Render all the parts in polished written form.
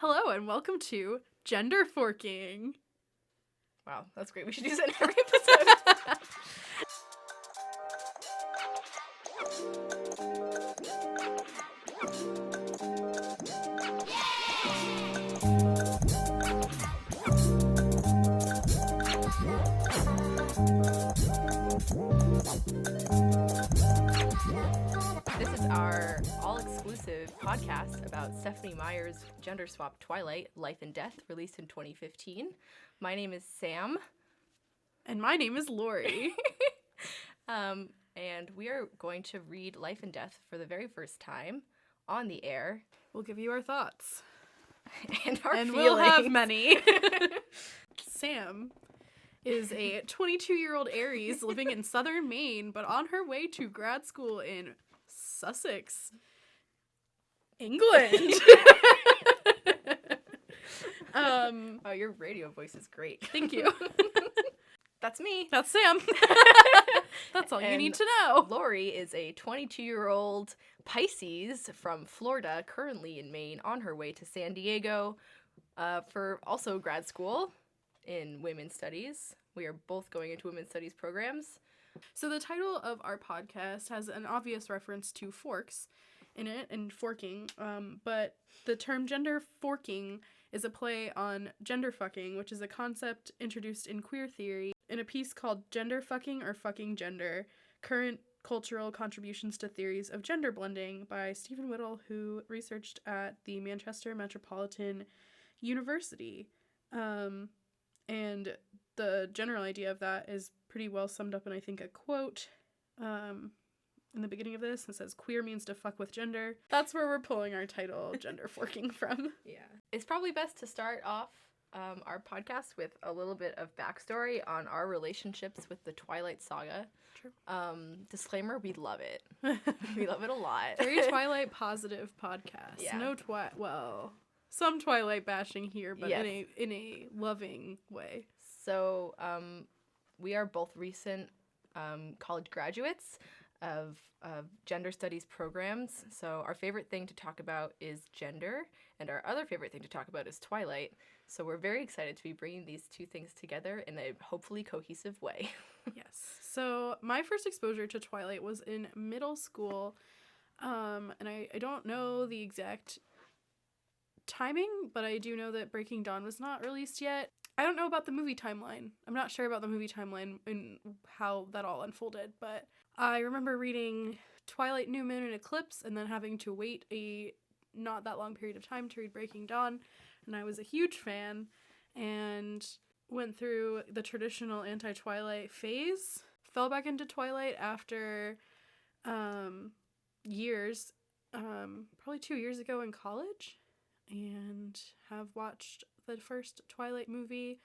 Hello and welcome to Gender Forking. Wow, that's great. We should use that in every episode. This is our all-exclusive podcast about Stephenie Meyer's gender swap Twilight, Life and Death, released in 2015. My name is Sam. And my name is Lori. And we are going to read Life and Death for the very first time on the air. We'll give you our thoughts. And our feelings. We'll have many. Sam is a 22-year-old Aries living in southern Maine, but on her way to grad school in Sussex, England. Oh, your radio voice is great. Thank you. That's me. That's Sam. That's all you need to know. Lori is a 22-year-old Pisces from Florida, currently in Maine, on her way to San Diego for also grad school in women's studies. We are both going into women's studies programs. So the title of our podcast has an obvious reference to forks in it and forking, but the term gender forking is a play on gender fucking, which is a concept introduced in queer theory in a piece called Gender Fucking or Fucking Gender, Current Cultural Contributions to Theories of Gender Blending by Stephen Whittle, who researched at the Manchester Metropolitan University. And the general idea of that is pretty well summed up in, I think, a quote in the beginning of this. It says, "Queer means to fuck with gender." That's where we're pulling our title, Gender Forking, from. Yeah. It's probably best to start off our podcast with a little bit of backstory on our relationships with the Twilight Saga. Sure. Disclaimer, we love it. We love it a lot. Very Twilight positive podcast. Yeah. No some Twilight bashing here, but yes. in a loving way. So, we are both recent college graduates of gender studies programs. So our favorite thing to talk about is gender, and our other favorite thing to talk about is Twilight. So we're very excited to be bringing these two things together in a hopefully cohesive way. Yes. So my first exposure to Twilight was in middle school, and I don't know the exact timing, but I do know that Breaking Dawn was not released yet. I don't know about the movie timeline. I'm not sure about the movie timeline and how that all unfolded, but I remember reading Twilight, New Moon, and Eclipse, and then having to wait a not that long period of time to read Breaking Dawn, and I was a huge fan, and went through the traditional anti-Twilight phase, fell back into Twilight after years, probably 2 years ago in college, and have watched the first Twilight movie,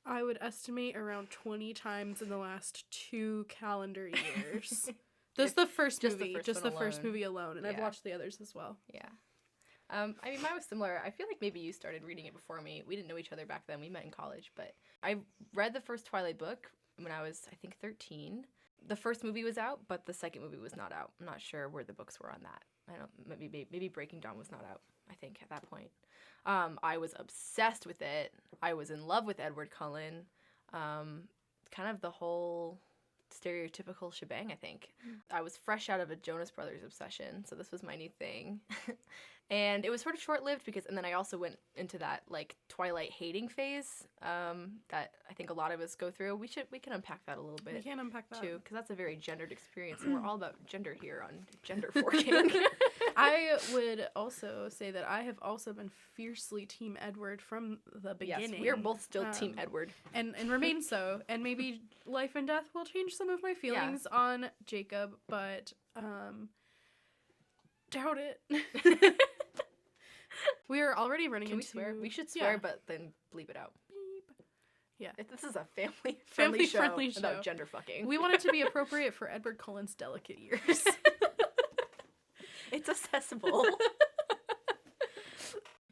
I would estimate, around 20 times in the last 2 calendar years. Just the first movie alone, and yeah. I've watched the others as well. Yeah. I mean, mine was similar. I feel like maybe you started reading it before me. We didn't know each other back then. We met in college, but I read the first Twilight book when I was, I think, 13. The first movie was out, but the second movie was not out. I'm not sure where the books were on that. I don't. Maybe Breaking Dawn was not out, I think, at that point. I was obsessed with it. I was in love with Edward Cullen. Kind of the whole stereotypical shebang, I think. I was fresh out of a Jonas Brothers obsession, so this was my new thing. And it was sort of short-lived and then I also went into that, like, Twilight hating phase that I think a lot of us go through. We can unpack that a little bit. We can unpack that. Too, because that's a very gendered experience, and we're all about gender here on Gender Forking. I would also say that I have also been fiercely Team Edward from the beginning. Yes, we are both still Team Edward. And remain so. And maybe Life and Death will change some of my feelings on Jacob, but doubt it. We are already running into... Can we swear? We should swear, but then bleep it out. Beep. Yeah. This is a family-friendly show about gender fucking. We want it to be appropriate for Edward Cullen's delicate years. It's accessible.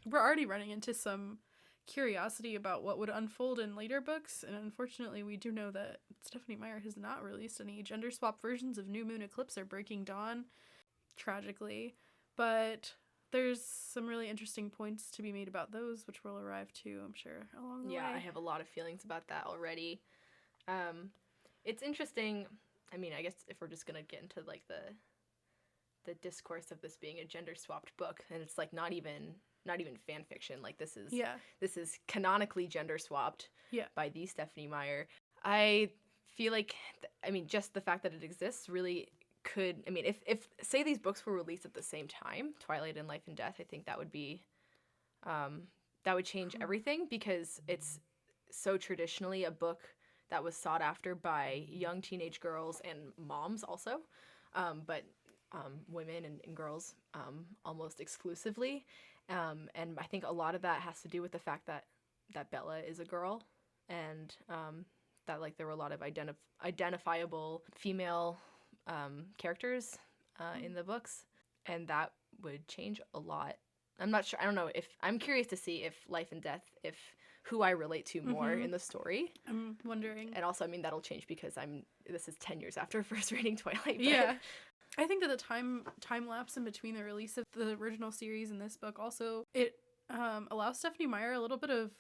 We're already running into some curiosity about what would unfold in later books, and unfortunately we do know that Stephenie Meyer has not released any gender swap versions of New Moon, Eclipse, or Breaking Dawn, tragically, but there's some really interesting points to be made about those, which we'll arrive to, I'm sure, along the way. Yeah, I have a lot of feelings about that already. It's interesting. I mean, I guess if we're just gonna get into like the discourse of this being a gender swapped book, and it's like not even fan fiction. Like this is canonically gender swapped by the Stephanie Meyer. I feel like just the fact that it exists really could, if say these books were released at the same time, Twilight and Life and Death, I think that would be that would change everything, because it's so traditionally a book that was sought after by young teenage girls and moms also, but women and girls almost exclusively. And I think a lot of that has to do with the fact that Bella is a girl, and that like there were a lot of identifiable female characters in the books, and that would change a lot. I'm not sure. I don't know if I'm curious to see if Life and Death, if who I relate to more in the story. I'm wondering. And also, that'll change because this is 10 years after first reading Twilight. But yeah. I think that the time lapse in between the release of the original series and this book also, it allows Stephanie Meyer a little bit of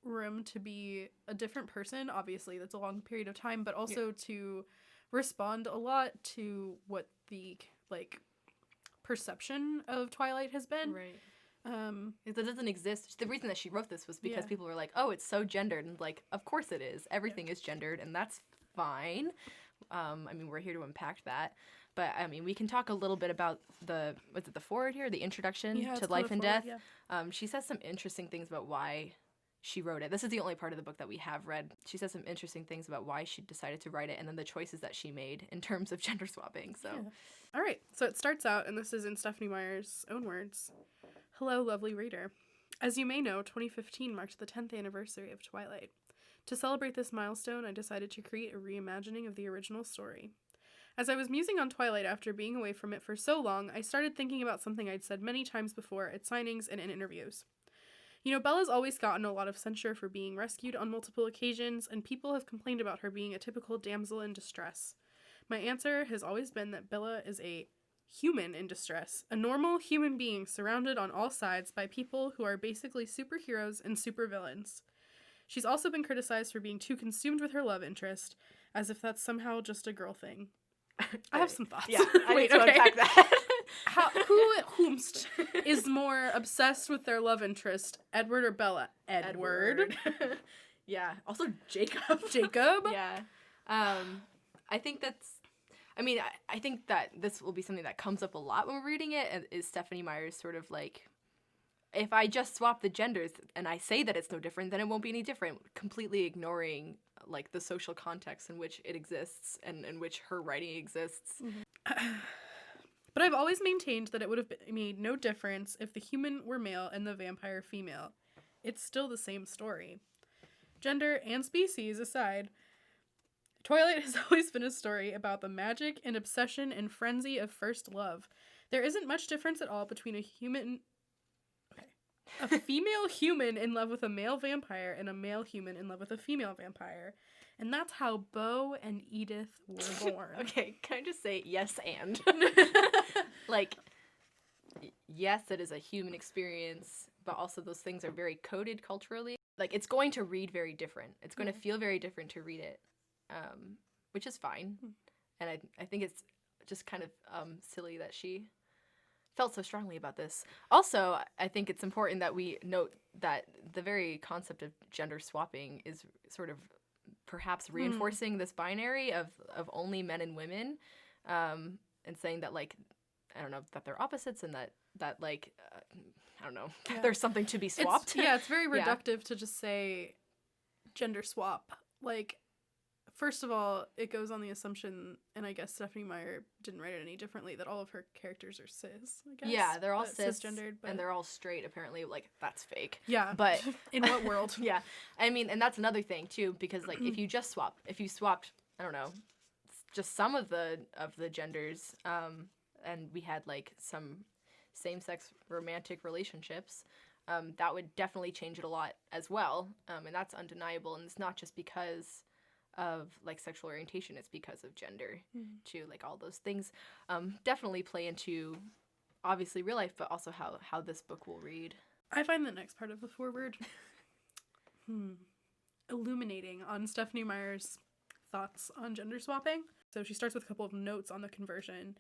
room to be a different person. Obviously, that's a long period of time, but also to respond a lot to what the like perception of Twilight has been. Right. That doesn't exist. The reason that she wrote this was because people were like, "Oh, it's so gendered," and like, of course it is. Everything is gendered, and that's fine. We're here to impact that. But, we can talk a little bit about the foreword here, the introduction to Life and Death. Yeah. She says some interesting things about why she wrote it. This is the only part of the book that we have read. She says some interesting things about why she decided to write it, and then the choices that she made in terms of gender swapping. So, All right. So it starts out, and this is in Stephanie Meyer's own words. Hello, lovely reader. As you may know, 2015 marked the 10th anniversary of Twilight. To celebrate this milestone, I decided to create a reimagining of the original story. As I was musing on Twilight after being away from it for so long, I started thinking about something I'd said many times before at signings and in interviews. You know, Bella's always gotten a lot of censure for being rescued on multiple occasions, and people have complained about her being a typical damsel in distress. My answer has always been that Bella is a human in distress, a normal human being surrounded on all sides by people who are basically superheroes and supervillains. She's also been criticized for being too consumed with her love interest, as if that's somehow just a girl thing. I have some thoughts. Yeah, I need to unpack that. Whomst is more obsessed with their love interest, Edward or Bella? Edward. Yeah. Also Jacob. Yeah. I think that's... I think that this will be something that comes up a lot when we're reading it, is Stephanie Meyer's sort of like, if I just swap the genders and I say that it's no different, then it won't be any different, completely ignoring like the social context in which it exists and in which her writing exists. Mm-hmm. But I've always maintained that it would have made no difference if the human were male and the vampire female. It's still the same story. Gender and species aside, Twilight has always been a story about the magic and obsession and frenzy of first love. There isn't much difference at all between a female human in love with a male vampire and a male human in love with a female vampire. And that's how Beau and Edith were born. Okay, can I just say yes and? Like, yes, it is a human experience, but also those things are very coded culturally. Like, it's going to read very different. It's going to feel very different to read it, which is fine. And I think it's just kind of silly that she felt so strongly about this. Also, I think it's important that we note that the very concept of gender swapping is sort of perhaps reinforcing this binary of only men and women, and saying that, like, I don't know, that they're opposites, and that like, I don't know, there's something to be swapped. It's very reductive to just say gender swap. Like, first of all, it goes on the assumption, and I guess Stephanie Meyer didn't write it any differently, that all of her characters are cis, I guess. Yeah, they're all cisgendered. And they're all straight, apparently. Like, that's fake. Yeah. But in what world? Yeah. And that's another thing, too, because, like, if you swapped, I don't know, just some of the genders, and we had, like, some same-sex romantic relationships, that would definitely change it a lot as well. And that's undeniable. And it's not just because of, like, sexual orientation, it's because of gender too. Like, all those things definitely play into obviously real life, but also how this book will read. I find the next part of the foreword illuminating on Stephanie Meyer's thoughts on gender swapping. So she starts with a couple of notes on the conversion.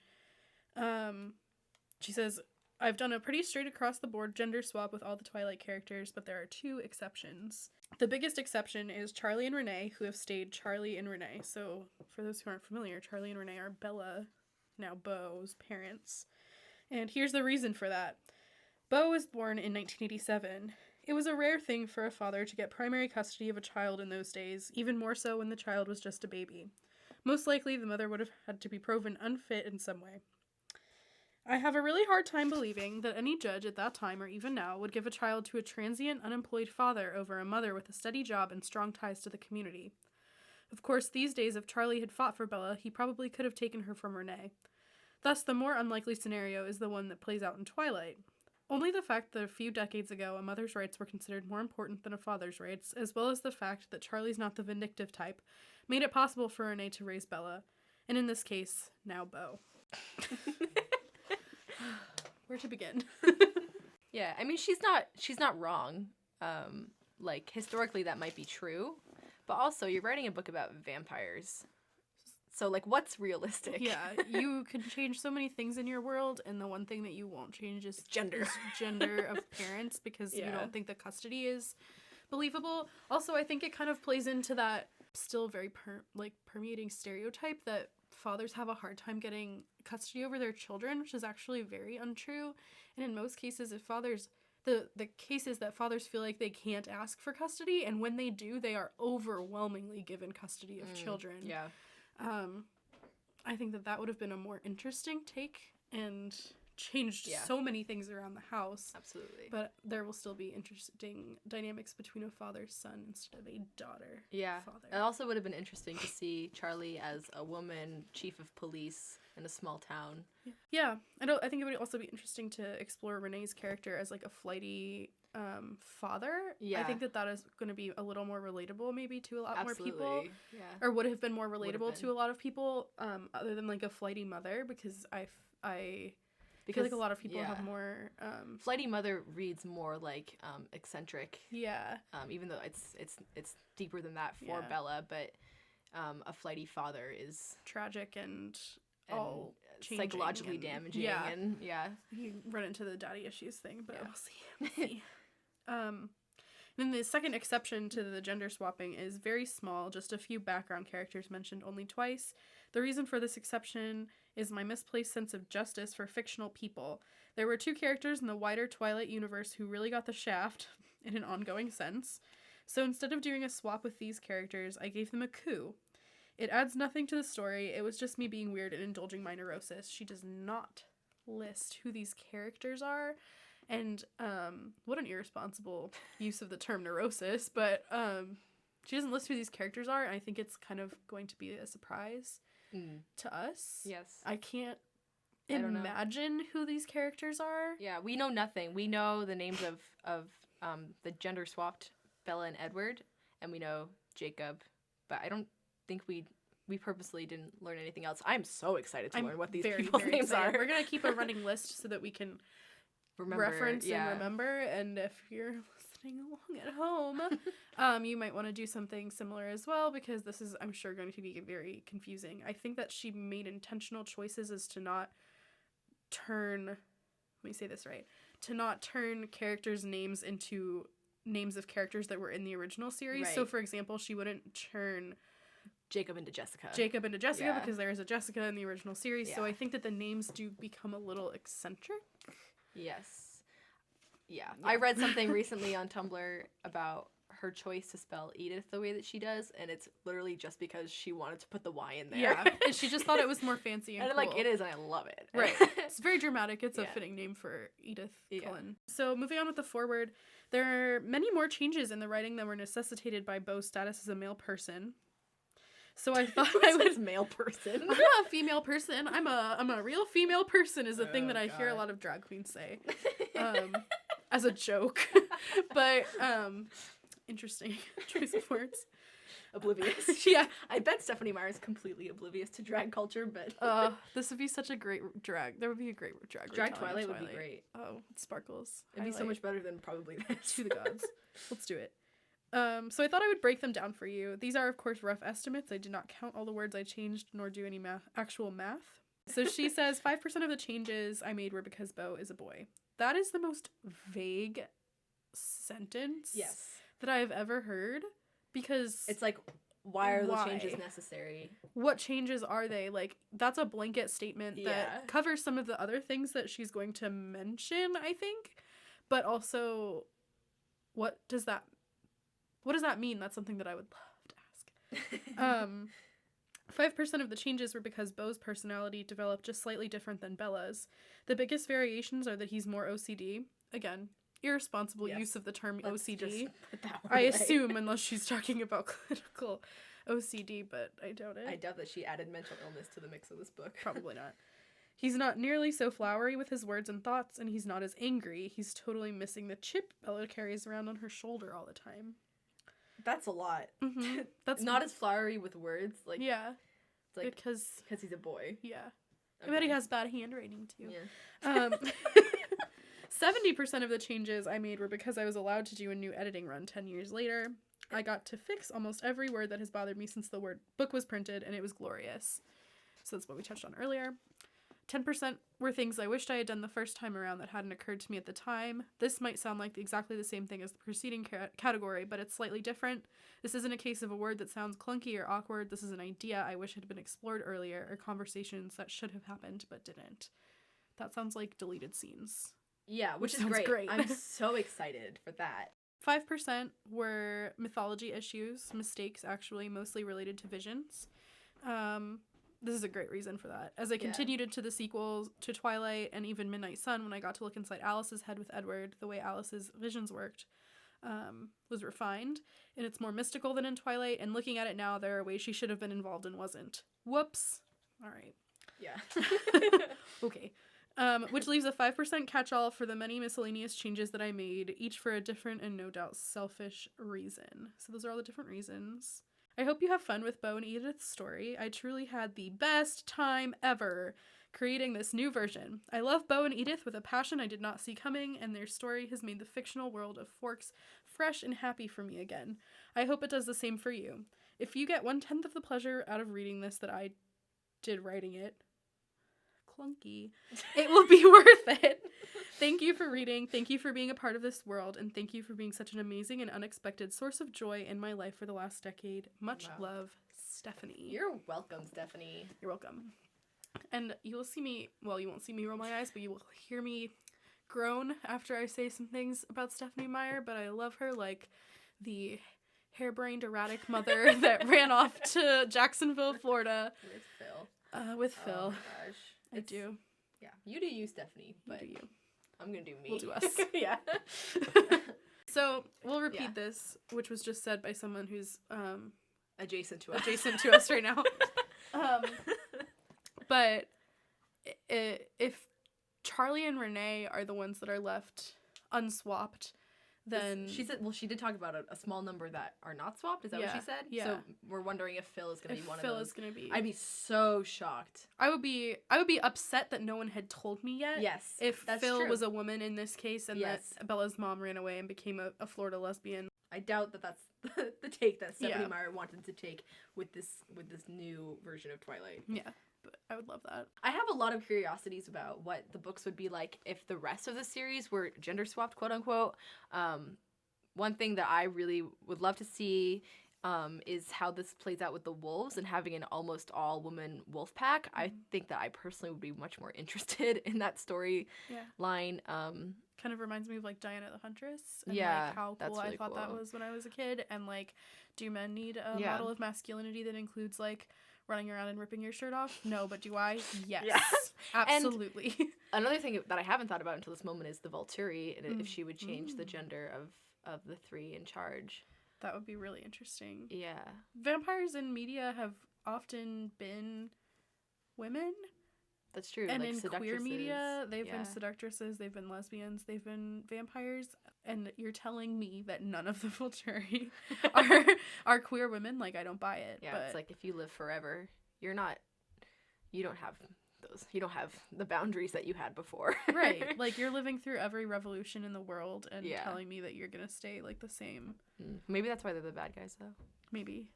She says, I've done a pretty straight across the board gender swap with all the Twilight characters, but there are 2 exceptions. The biggest exception is Charlie and Renee, who have stayed Charlie and Renee. So for those who aren't familiar, Charlie and Renee are Bella, now Beau's, parents. And here's the reason for that. Beau was born in 1987. It was a rare thing for a father to get primary custody of a child in those days, even more so when the child was just a baby. Most likely, the mother would have had to be proven unfit in some way. I have a really hard time believing that any judge at that time or even now would give a child to a transient, unemployed father over a mother with a steady job and strong ties to the community. Of course, these days, if Charlie had fought for Bella, he probably could have taken her from Renee. Thus, the more unlikely scenario is the one that plays out in Twilight. Only the fact that a few decades ago a mother's rights were considered more important than a father's rights, as well as the fact that Charlie's not the vindictive type, made it possible for Renee to raise Bella, and in this case, now Beau. Where to begin? Yeah, I mean, she's not wrong. Like, historically that might be true, but also you're writing a book about vampires. So, like, what's realistic? Yeah, you can change so many things in your world, and the one thing that you won't change is gender. Gender of parents, because you don't think the custody is believable. Also, I think it kind of plays into that still very permeating stereotype that fathers have a hard time getting custody over their children, which is actually very untrue. And in most cases, if fathers... The cases that fathers feel like they can't ask for custody, and when they do, they are overwhelmingly given custody of children. Yeah. I think that would have been a more interesting take and changed so many things around the house. Absolutely. But there will still be interesting dynamics between a father's son instead of a daughter. Yeah. Father. It also would have been interesting to see Charlie as a woman chief of police in a small town. Yeah. I think it would also be interesting to explore Renee's character as like a flighty father. Yeah. I think that is going to be a little more relatable maybe to a lot more people. Yeah. Or would have been more relatable to a lot of people other than like a flighty mother, because I feel like a lot of people have more flighty mother reads more like eccentric. Yeah. Even though it's deeper than that for Bella, but a flighty father is tragic and all psychologically damaging. Yeah. And you run into the daddy issues thing, but we'll see. Then the second exception to the gender swapping is very small, just a few background characters mentioned only twice. The reason for this exception is my misplaced sense of justice for fictional people. There were 2 characters in the wider Twilight universe who really got the shaft in an ongoing sense. So instead of doing a swap with these characters, I gave them a coup. It adds nothing to the story. It was just me being weird and indulging my neurosis. She does not list who these characters are. And what an irresponsible use of the term neurosis. But she doesn't list who these characters are. And I think it's kind of going to be a surprise to us. Yes. I can't imagine who these characters are. Yeah, we know nothing. We know the names of the gender swapped Bella and Edward, and we know Jacob. But I don't think we purposely didn't learn anything else. I'm so excited to learn what these people's names are. We're going to keep a running list so that we can reference and remember. And if you're listening along at home, you might want to do something similar as well, because this is, I'm sure, going to be very confusing. I think that she made intentional choices as to not turn, let me say this right, to not turn characters' names into names of characters that were in the original series. Right. So, for example, she wouldn't turn Jacob into Jessica because there is a Jessica in the original series. Yeah. So I think that the names do become a little eccentric. Yes. Yeah. I read something recently on Tumblr about her choice to spell Edith the way that she does, and it's literally just because she wanted to put the Y in there. Yeah. And she just thought it was more fancy and cool. Like, it is, and I love it. Right. It's very dramatic. It's a fitting name for Edith Cullen. So moving on with the foreword, there are many more changes in the writing that were necessitated by Beau's status as a male person. So I thought I was male person. I'm not a female person. I'm a real female person is a thing that I hear a lot of drag queens say, as a joke. But interesting choice of words. oblivious. Yeah. I bet Stephanie Meyer is completely oblivious to drag culture, but This would be such a great drag. There would be a great drag. Drag retelling Twilight of would be great. Oh, sparkles. It'd be so much better than probably this. To the gods. Let's do it. So I thought I would break them down for you. These are, of course, rough estimates. I did not count all the words I changed, nor do any actual math. So she says 5% of the changes I made were because Beau is a boy. That is the most vague sentence that I have ever heard, because it's like, why are those changes necessary? What changes are they? Like, that's a blanket statement that covers some of the other things that she's going to mention, I think. But also, what does that mean? That's something that I would love to ask. 5% of the changes were because Beau's personality developed just slightly different than Bella's. The biggest variations are that he's more OCD. Again, irresponsible use of the term OCD. I assume, unless she's talking about clinical OCD, but I doubt it. I doubt that she added mental illness to the mix of this book. Probably not. He's not nearly so flowery with his words and thoughts, and he's not as angry. He's totally missing the chip Bella carries around on her shoulder all the time. That's a lot. Mm-hmm. That's not as flowery with words. Like, yeah. It's like, because he's a boy. Yeah. Okay. I bet he has bad handwriting, too. Yeah. 70% of the changes I made were because I was allowed to do a new editing run 10 years later. I got to fix almost every word that has bothered me since the book was printed, and it was glorious. So that's what we touched on earlier. 10% were things I wished I had done the first time around that hadn't occurred to me at the time. This might sound like exactly the same thing as the preceding category, but it's slightly different. This isn't a case of a word that sounds clunky or awkward. This is an idea I wish had been explored earlier, or conversations that should have happened but didn't. That sounds like deleted scenes. Yeah, which is great. I'm so excited for that. 5% were mythology issues, mistakes actually, mostly related to visions. This is a great reason for that. As I continued into the sequels to Twilight and even Midnight Sun, when I got to look inside Alice's head with Edward, the way Alice's visions worked was refined, and it's more mystical than in Twilight, and looking at it now, there are ways she should have been involved and wasn't. Whoops. All right. Yeah. Okay. Which leaves a 5% catch-all for the many miscellaneous changes that I made, each for a different and no doubt selfish reason. So those are all the different reasons. I hope you have fun with Beau and Edith's story. I truly had the best time ever creating this new version. I love Beau and Edith with a passion I did not see coming, and their story has made the fictional world of Forks fresh and happy for me again. I hope it does the same for you. If you get 1/10 of the pleasure out of reading this that I did writing it, clunky, it will be worth it. Thank you for reading, thank you for being a part of this world, and thank you for being such an amazing and unexpected source of joy in my life for the last decade. Much love, Stephanie. You're welcome, Stephanie. You're welcome. And you will see me, well, you won't see me roll my eyes, but you will hear me groan after I say some things about Stephanie Meyer, but I love her like the harebrained, erratic mother that ran off to Jacksonville, Florida. With Phil. With Phil. Oh my gosh. I do. Yeah. You do you, Stephanie. But you do you. I'm gonna do me. We'll do us. Yeah. So we'll repeat this, which was just said by someone who's adjacent to us right now. But if Charlie and Renee are the ones that are left unswapped, then she said, well, she did talk about a small number that are not swapped. Is that what she said? Yeah. So we're wondering if Phil is going to be one of those. Phil is going to be. I'd be so shocked. I would be upset that no one had told me yet. Yes. If that's Phil true. was a woman in this case and that Bella's mom ran away and became a Florida lesbian. I doubt that that's the take that Stephanie Meyer wanted to take with this new version of Twilight. Yeah. But I would love that. I have a lot of curiosities about what the books would be like if the rest of the series were gender swapped, quote unquote. One thing that I really would love to see is how this plays out with the wolves and having an almost all woman wolf pack. I think that I personally would be much more interested in that story line. Kind of reminds me of like Diana the Huntress and like how cool I thought that was when I was a kid. And like, do men need a model of masculinity that includes like running around and ripping your shirt off? No, but do I? Yes. Absolutely. And another thing that I haven't thought about until this moment is the Volturi, and if she would change the gender of the three in charge. That would be really interesting. Yeah. Vampires in media have often been women. That's true. And like in queer media, they've yeah. been seductresses, they've been lesbians, they've been vampires, and you're telling me that none of the Volturi are queer women? Like, I don't buy it. Yeah, but it's like if you live forever, you don't have you don't have the boundaries that you had before. right. Like, you're living through every revolution in the world and Yeah. telling me that you're gonna stay, like, the same. Maybe that's why they're the bad guys, though. Maybe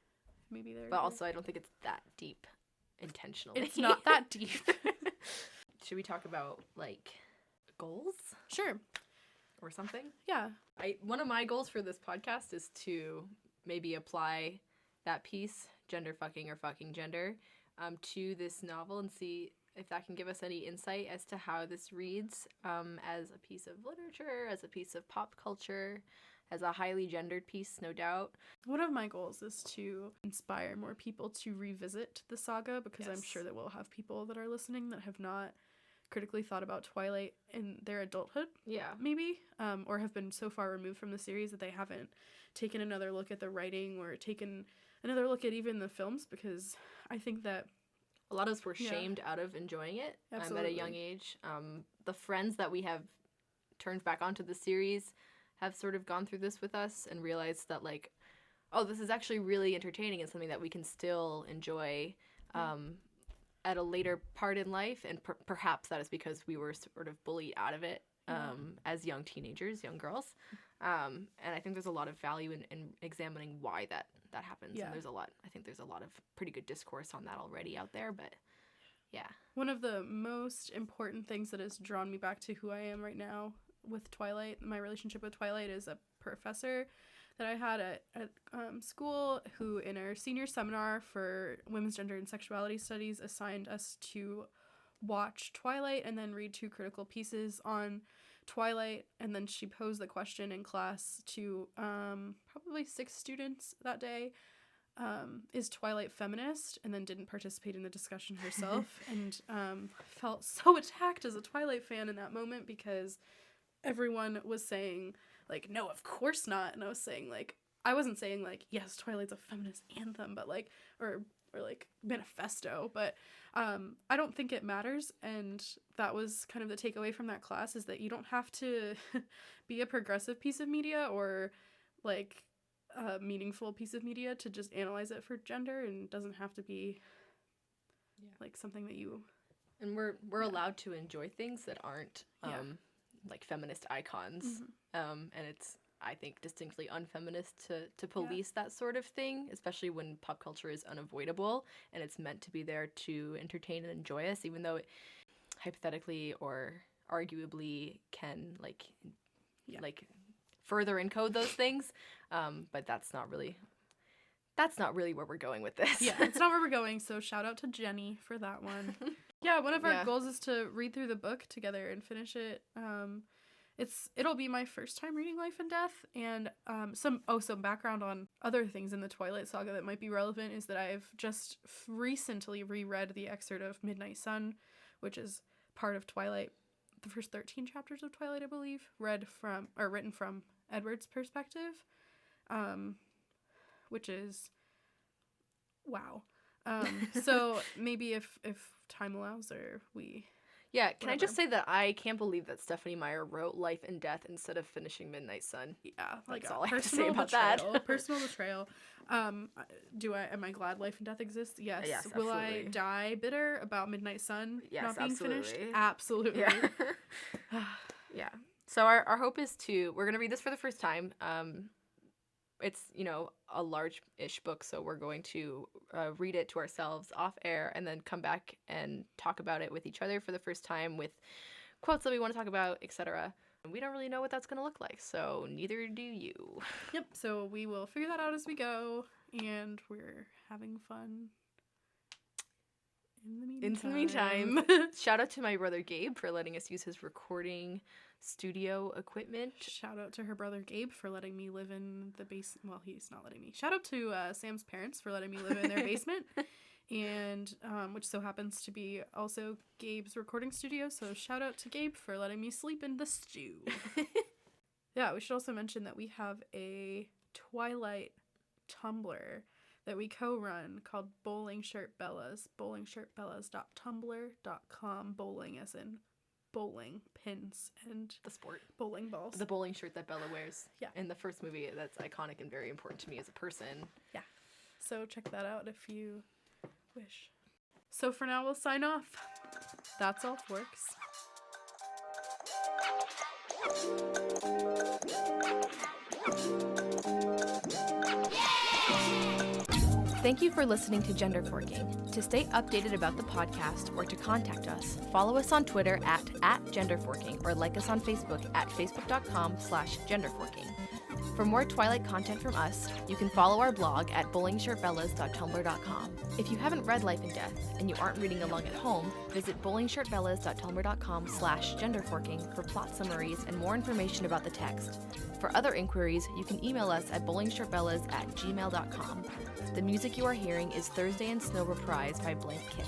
they're... But also, I don't think it's that deep intentionally. It's not that deep. Should we talk about, like, goals Sure. or something? Yeah. One of my goals for this podcast is to maybe apply that piece, gender fucking or fucking gender, to this novel and see if that can give us any insight as to how this reads as a piece of literature, as a piece of pop culture, as a highly gendered piece, no doubt. One of my goals is to inspire more people to revisit the saga, because I'm Yes. sure that we'll have people that are listening that have not critically thought about Twilight in their adulthood, Yeah. maybe, or have been so far removed from the series that they haven't taken another look at the writing or taken another look at even the films, because I think that A lot of us were Yeah. shamed out of enjoying it at a Absolutely. young age. The friends that we have turned back onto the series have sort of gone through this with us and realized that, like, oh, this is actually really entertaining and something that we can still enjoy at a later part in life. And perhaps that is because we were sort of bullied out of it as young teenagers, young girls. And I think there's a lot of value in examining why that happens. Yeah. And I think there's a lot of pretty good discourse on that already out there, but yeah. one of the most important things that has drawn me back to who I am right now with Twilight, my relationship with Twilight, is a professor that I had at school who, in our senior seminar for Women's Gender and Sexuality Studies, assigned us to watch Twilight and then read 2 critical pieces on Twilight, and then she posed the question in class to probably 6 students that day, is Twilight feminist, and then didn't participate in the discussion herself, and felt so attacked as a Twilight fan in that moment, because everyone was saying, like, no, of course not, and I was saying, like, I wasn't saying, like, yes, Twilight's a feminist anthem, but, like, or like, manifesto, but I don't think it matters, and that was kind of the takeaway from that class, is that you don't have to be a progressive piece of media or, like, a meaningful piece of media to just analyze it for gender, and it doesn't have to be, like, something that you... And we're allowed to enjoy things that aren't like feminist icons, and it's, I think, distinctly unfeminist to police that sort of thing, especially when pop culture is unavoidable and it's meant to be there to entertain and enjoy us, even though it hypothetically or arguably can like further encode those things, but that's not really where we're going with this. Yeah, it's not where we're going, so shout out to Jenny for that one. Yeah, one of our goals is to read through the book together and finish it. It'll be my first time reading Life and Death, and some background on other things in the Twilight Saga that might be relevant is that I've just recently reread the excerpt of Midnight Sun, which is part of Twilight, the first 13 chapters of Twilight, I believe, written from Edward's perspective, which is wow. So maybe if time allows, or we... Yeah, can I just say that I can't believe that Stephanie Meyer wrote Life and Death instead of finishing Midnight Sun? Yeah, like that's all I have to say about betrayal, that. Personal betrayal. Am I glad Life and Death exists? Yes. Yes, Will I absolutely. die bitter about Midnight Sun not being finished? absolutely. Absolutely. Yeah. Yeah. So our hope is we're going to read this for the first time. It's, a large-ish book, so we're going to read it to ourselves off air and then come back and talk about it with each other for the first time with quotes that we want to talk about, etc. We don't really know what that's going to look like, so neither do you. Yep, so we will figure that out as we go, and we're having fun in the meantime. Shout out to my brother Gabe for letting us use his recording studio equipment. Shout out to her brother Gabe for letting me live in the basement. Well, he's not letting me. Shout out to Sam's parents for letting me live in their basement, and which so happens to be also Gabe's recording studio. So shout out to Gabe for letting me sleep in the stew. Yeah, we should also mention that we have a Twilight Tumblr that we co-run called Bowling Shirt Bellas, bowlingshirtbellas.tumblr.com, bowling as in bowling pins and The sport. bowling balls. The bowling shirt that Bella wears. Yeah. In the first movie, that's iconic and very important to me as a person. Yeah. So check that out if you wish. So for now, we'll sign off. That's all, Forks. Thank you for listening to Gender Forking. To stay updated about the podcast or to contact us, follow us on Twitter at @genderforking or like us on Facebook at facebook.com/genderforking. For more Twilight content from us, you can follow our blog at bowlingshirtbellas.tumblr.com. If you haven't read Life and Death and you aren't reading along at home, visit bowlingshirtbellas.tumblr.com/genderforking for plot summaries and more information about the text. For other inquiries, you can email us at bowlingshirtbellas@gmail.com. The music you are hearing is Thursday in Snow Reprise by Blank Kit.